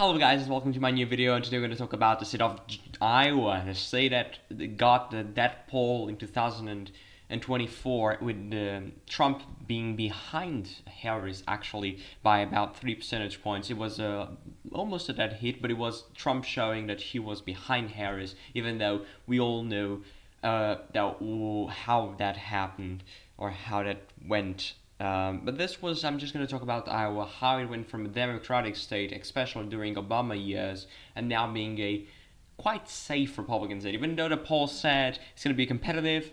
Hello guys, welcome to my new video, and today we're going to talk about the state of Iowa, the state that got that poll in 2024 with Trump being behind Harris actually by about 3 percentage points. It was almost a dead hit, but it was Trump showing that he was behind Harris, even though we all know how that happened or how that went. But I'm just going to talk about Iowa, how it went from a Democratic state, especially during Obama years, and now being a quite safe Republican state. Even though the poll said it's going to be competitive,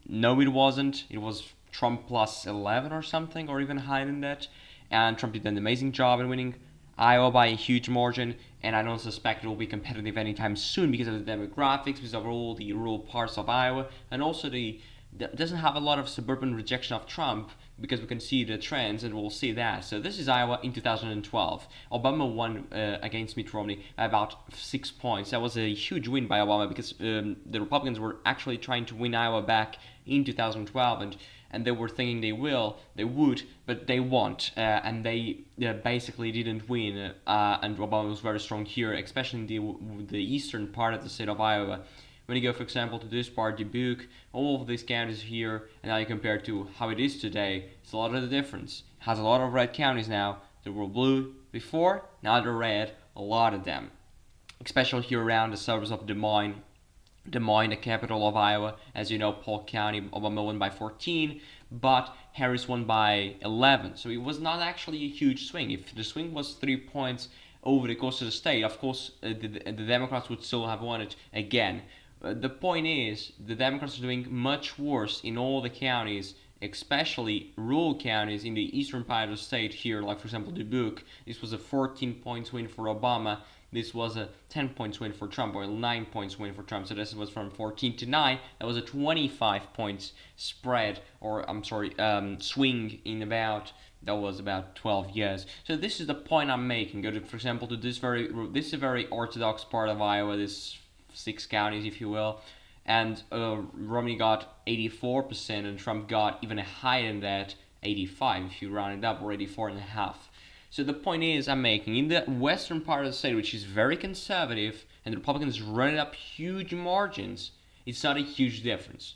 no, it wasn't. It was Trump plus 11 or something, or even higher than that. And Trump did an amazing job in winning Iowa by a huge margin, and I don't suspect it will be competitive anytime soon because of the demographics, because of all the rural parts of Iowa, and also doesn't have a lot of suburban rejection of Trump because we can see the trends and we'll see that. So this is Iowa in 2012. Obama won against Mitt Romney by about 6 points. That was a huge win by Obama because the Republicans were actually trying to win Iowa back in 2012, and they were thinking they would, but they won't, and they basically didn't win. And Obama was very strong here, especially in the eastern part of the state of Iowa. When you go, for example, to this part, Dubuque, all of these counties here, and now you compare to how it is today, it's a lot of the difference. It has a lot of red counties now. They were blue before, now they're red, a lot of them. Especially here around the suburbs of Des Moines, the capital of Iowa. As you know, Polk County, Obama won by 14, but Harris won by 11. So it was not actually a huge swing. If the swing was 3 points over the course of the state, of course, the Democrats would still have won it again. The point is, the Democrats are doing much worse in all the counties, especially rural counties in the eastern part of the state here, like for example Dubuque. This was a 14 points win for Obama. This was a 10 points win for Trump, or a 9 points win for Trump. So this was from 14 to 9. That was a 25 points spread, or I'm sorry, swing in about, that was about 12 years. So this is the point I'm making. Go to, for example, to this is a very orthodox part of Iowa, this 6 counties, if you will, and Romney got 84%, and Trump got even higher than that, 85 if you round it up, or 84 and a half. So the point is I'm making, in the western part of the state, which is very conservative, and the Republicans running up huge margins, it's not a huge difference.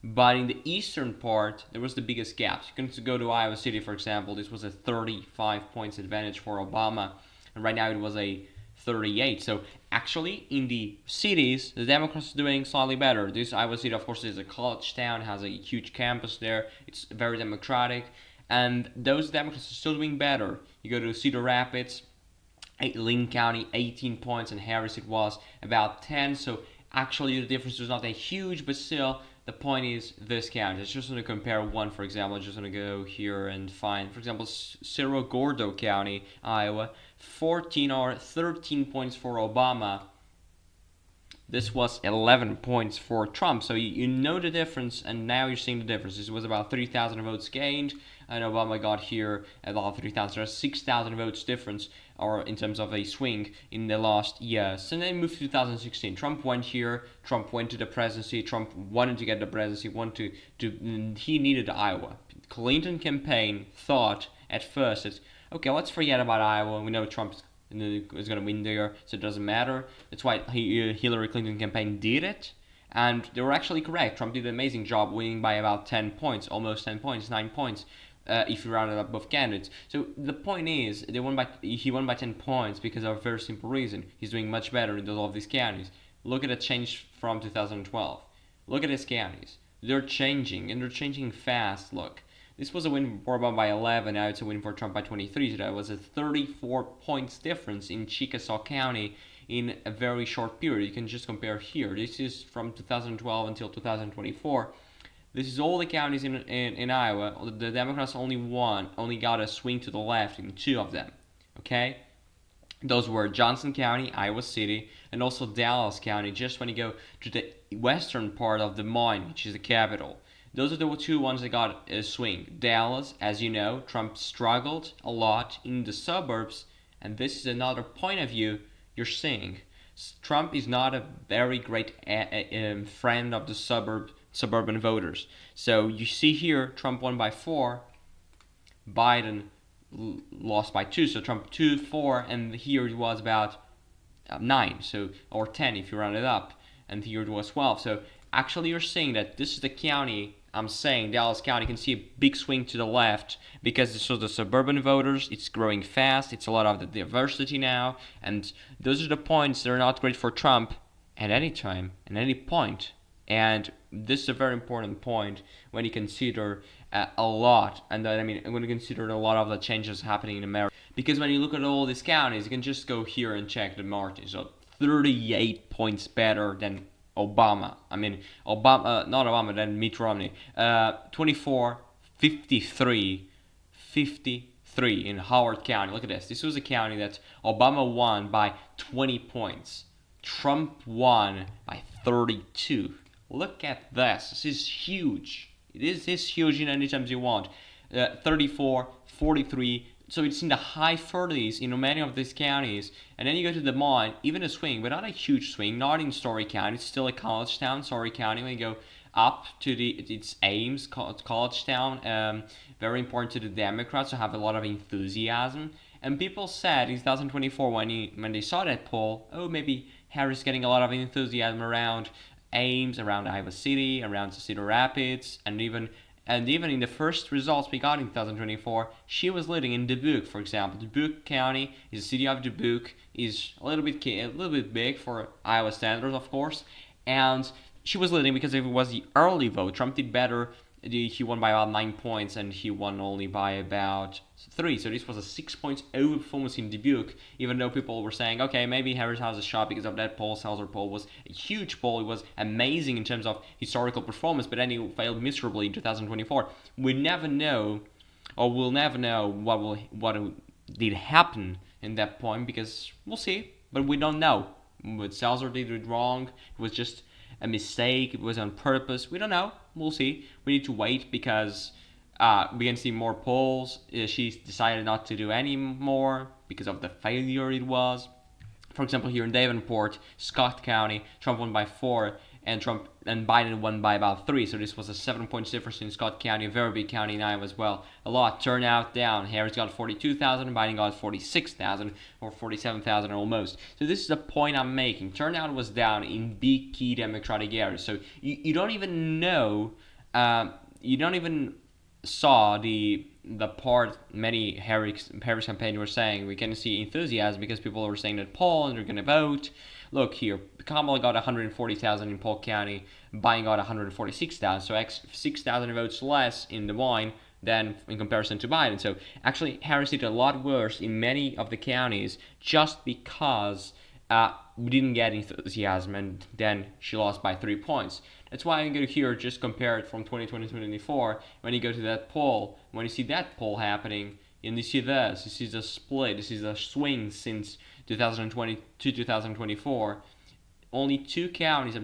But in the eastern part, there was the biggest gap. You can go to Iowa City, for example. This was a 35 points advantage for Obama, and right now it was a 38. So actually, in the cities, the Democrats are doing slightly better. This Iowa City, of course, is a college town, has a huge campus there. It's very democratic, and those Democrats are still doing better. You go to Cedar Rapids, Linn County, 18 points, and Harris it was about 10. So actually, the difference was not that huge, but still, the point is this county. I just want to compare one, for example. I just want to go here and find, for example, Cerro Gordo County, Iowa, 14 or 13 points for Obama. This was 11 points for Trump. So you know the difference, and now you're seeing the difference. This was about 3,000 votes gained, and Obama got here about 3,000. There's 6,000 votes difference, or in terms of a swing in the last year. So then moved to 2016. Trump went here. Trump went to the presidency. Trump wanted to get the presidency. He needed Iowa. Clinton campaign thought at first that, okay, let's forget about Iowa. We know Trump is going to win there, so it doesn't matter. That's why Hillary Clinton campaign did it, and they were actually correct. Trump did an amazing job, winning by about 10 points, almost 10 points, 9 points, if you rounded up both candidates. So the point is, he won by 10 points because of a very simple reason. He's doing much better in all of these counties. Look at the change from 2012. Look at his counties. They're changing, and they're changing fast. Look. This was a win for Obama by 11, now it's a win for Trump by 23. So that was a 34 points difference in Chickasaw County in a very short period. You can just compare here. This is from 2012 until 2024. This is all the counties in Iowa. The Democrats only got a swing to the left in 2 of them. Okay? Those were Johnson County, Iowa City, and also Dallas County, just when you go to the western part of Des Moines, which is the capital. Those are the 2 ones that got a swing. Dallas, as you know, Trump struggled a lot in the suburbs, and this is another point of view you're seeing. Trump is not a very great friend of the suburban voters. So you see here, Trump won by 4, Biden lost by 2. So Trump 2, 4, and here it was about 9, so or 10 if you round it up, and here it was 12. So actually, you're saying that this is the county. I'm saying Dallas County can see a big swing to the left because this was the suburban voters. It's growing fast. It's a lot of the diversity now, and those are the points that are not great for Trump at any time, at any point. And this is a very important point when you consider a lot, and I mean when you consider a lot of the changes happening in America. Because when you look at all these counties, you can just go here and check the margin. So 38 points better than Obama. I mean, Obama, not Obama, then Mitt Romney. 24, 53, 53 in Howard County. Look at this. This was a county that Obama won by 20 points. Trump won by 32. Look at this. This is huge. It is huge in any terms you want. 34, 43. So it's in the high 30s in many of these counties. And then you go to Des Moines, even a swing, but not a huge swing, not in Story County. It's still a college town, Story County. When you go up to its Ames, college town, very important to the Democrats to have a lot of enthusiasm. And people said in 2024 when they saw that poll, oh, maybe Harris getting a lot of enthusiasm around Ames, around Iowa City, around Cedar Rapids, and even in the first results we got in 2024, she was leading in Dubuque, for example. Dubuque County is the city of Dubuque, is a little bit big for Iowa standards, of course, and she was leading because it was the early vote. Trump did better. He won by about 9 points, and he won only by about 3. So this was a 6 points overperformance in Dubuque, even though people were saying, okay, maybe Harris has a shot because of that poll. Seltzer poll was a huge poll. It was amazing in terms of historical performance, but then he failed miserably in 2024. We never know, or we'll never know what did happen in that point, because we'll see, but we don't know. What Seltzer did it wrong. It was just a mistake. It was on purpose. We don't know. We'll see. We need to wait because we can see more polls. She decided not to do any more because of the failure it was. For example, here in Davenport, Scott County, Trump won by 4, and Biden won by about 3. So this was a 7 points difference in Scott County, a very big county in Iowa as well. A lot. Turnout down. Harris got 42,000, Biden got 46,000 or 47,000 almost. So this is the point I'm making. Turnout was down in big key Democratic areas. So you don't even know. You don't even saw the part many Harris campaign were saying. We can see enthusiasm because people were saying that poll and they're going to vote. Look here, Kamala got 140,000 in Polk County, Biden got 146,000, so 6,000 votes less in Des Moines than in comparison to Biden. So actually, Harris did a lot worse in many of the counties just because we didn't get enthusiasm, and then she lost by 3 points. That's why I'm going to here just compare it from 2020 to 2024. When you go to that poll, when you see that poll happening, and you see this, you see the split, this is the swing since 2020 to 2024. Only two counties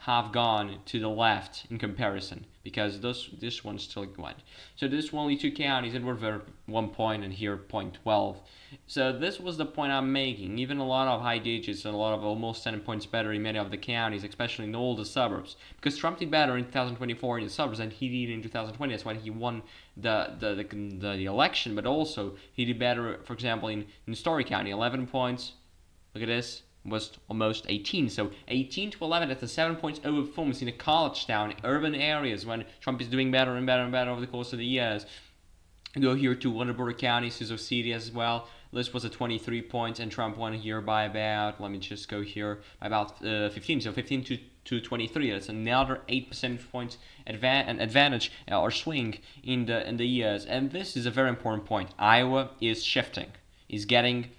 have gone to the left in comparison, because this one still went. So this only 2 counties, and we're 1 point, and here 0.12. So this was the point I'm making. Even a lot of high digits and a lot of almost 10 points better in many of the counties, especially in all the suburbs, because Trump did better in 2024 in the suburbs than he did in 2020. That's why he won the election. But also he did better, for example, in Story County, 11 points. Look at this. Was almost 18. So 18 to 11, that's a 7 points over performance in a college town, urban areas, when Trump is doing better and better and better over the course of the years. Go here to Wonderburg County, Sioux City as well. This was a 23 points, and Trump won here by about, let me just go here, by about 15. So 15 to 23. That's another 8 percentage points advantage or swing in the years. And this is a very important point. Iowa is shifting, is getting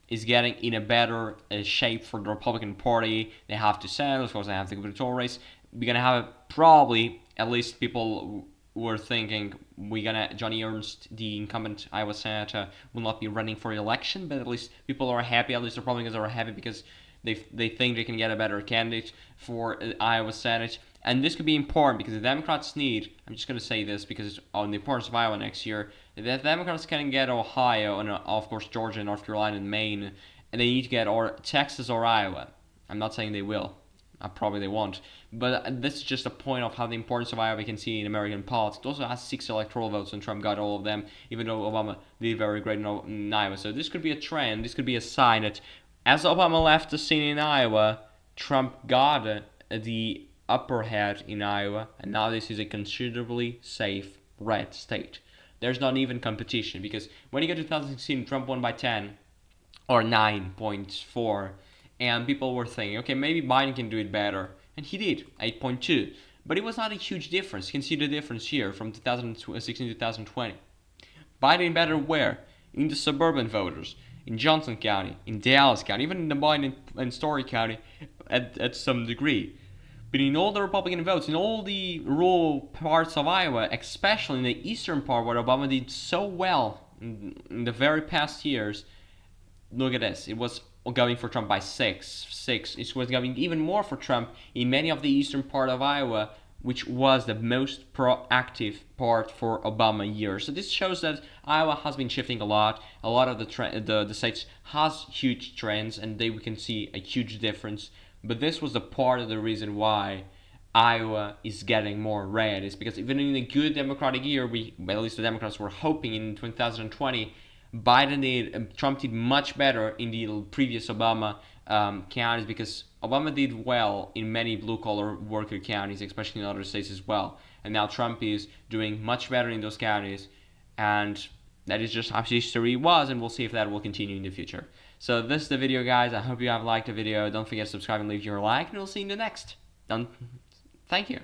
in a better shape for the Republican Party. They have to settle, of course they have the gubernatorial race. We're gonna have probably, at least people were thinking, Johnny Ernst, the incumbent Iowa senator, will not be running for election, but at least people are happy, at least the Republicans are happy, because they think they can get a better candidate for Iowa Senate. And this could be important because the Democrats need, I'm just going to say this because it's on the importance of Iowa next year, the Democrats can get Ohio and of course Georgia, North Carolina, and Maine, and they need to get or Texas or Iowa. I'm not saying they will. Probably they won't. But this is just a point of how the importance of Iowa we can see in American politics. It also has 6 electoral votes, and Trump got all of them, even though Obama did very great in Iowa. So this could be a trend. This could be a sign that as Obama left the scene in Iowa, Trump got the upper hand in Iowa, and now this is a considerably safe red state. There's not even competition because when you go to 2016, Trump won by 10 or 9.4, and people were thinking, okay, maybe Biden can do it better, and he did 8.2, but it was not a huge difference. You can see the difference here from 2016 to 2020. Biden better where? In the suburban voters, in Johnson County, in Dallas County, even in the Biden and Story County at some degree. But in all the Republican votes, in all the rural parts of Iowa, especially in the eastern part where Obama did so well in the very past years, look at this. It was going for Trump by six. It was going even more for Trump in many of the eastern part of Iowa, which was the most proactive part for Obama years. So this shows that Iowa has been shifting a lot. A lot of the states has huge trends, and we can see a huge difference. But this was the part of the reason why Iowa is getting more red, is because even in a good Democratic year, at least the Democrats were hoping in 2020, Trump did much better in the previous Obama counties, because Obama did well in many blue-collar worker counties, especially in other states as well. And now Trump is doing much better in those counties, and that is just how history was, and we'll see if that will continue in the future. So this is the video, guys. I hope you have liked the video. Don't forget to subscribe and leave your like, and we'll see you in the next. Thank you.